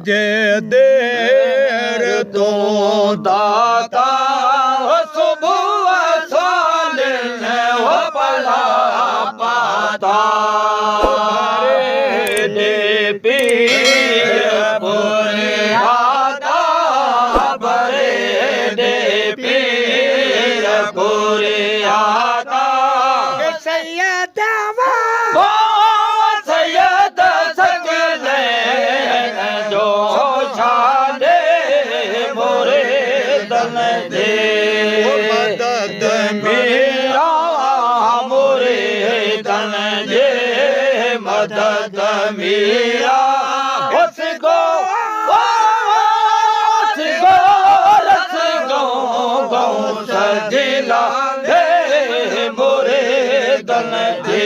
जे देर तो दाता सुबह साल हो पला पाता दे पीर पुरियाता बरे दे पीर पुरियाता सैयद सैयद सकले जो छाड़े मोरे दन दे मदद मेरा मोरे दन दे मदद मेरा उसको गौ सजिला दे मोरे दन दे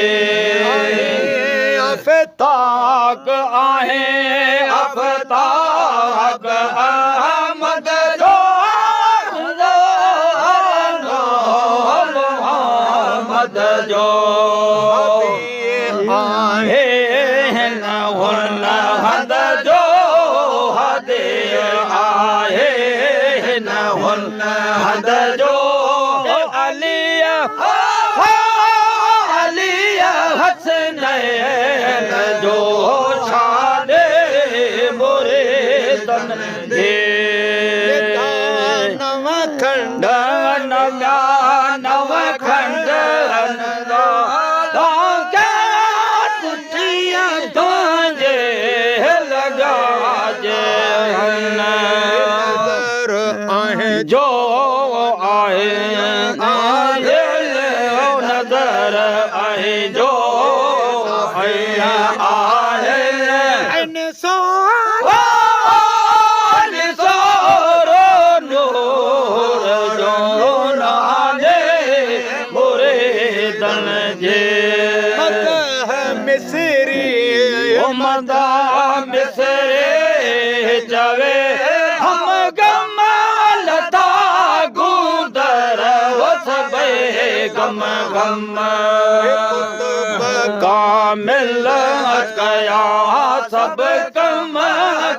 अफ़ताक आहे अफ़ताक अहमद जो मोहम्मद जो आहे न हुन हद जो हदे आहे न हुन हद जो अलिया हसनैन जो छाड़े मोरे तन दे नव खंड नव खंड तुझे लगा जे जो आहे नजर आहे जो नूर जो नाले मोरे दन जे मिसरी मदा मिसरे चवे हम गमल था गुदर वो सब गम गम कामिल कया सब कम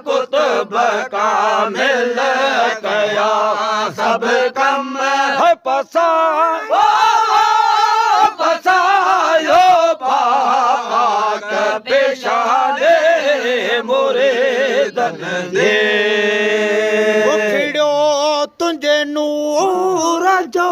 कुतुब कामिल कया सब कम पसायो पाक पेशाने मोरे दन दे उखड़ो तुझे नूर जो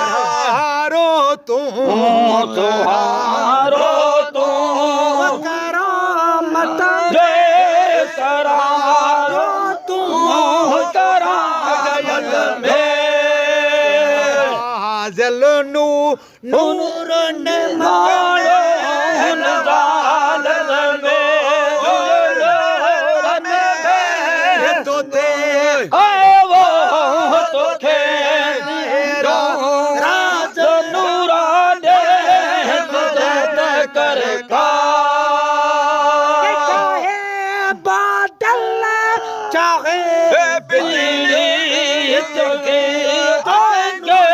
तारो तुहारो तू करामत दे करारो तू करामत में हाज़िल नूर ने मारे जाल में तो ते आए वो तो थे राज नूरा दे कर का चाहे बादल चाहे बिजली चुके आएंगे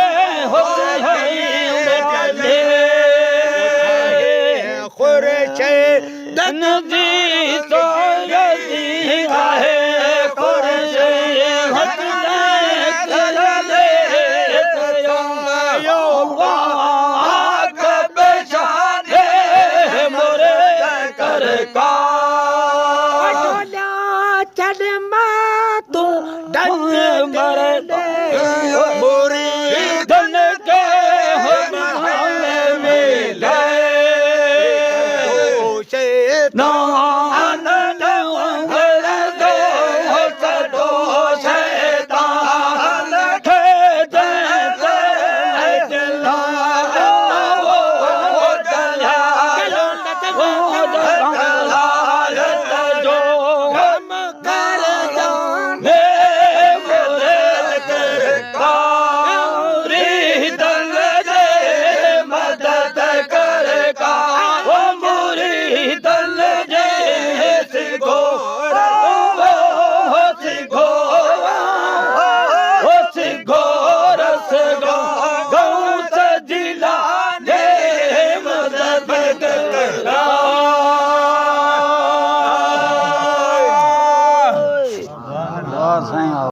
खुरशे दन जी सोयदी आहे खुरशे हक कर दे यो वाक बेशाने मोरे कर का चरमा तो डन मर मोरी धन के मिले ਨਾ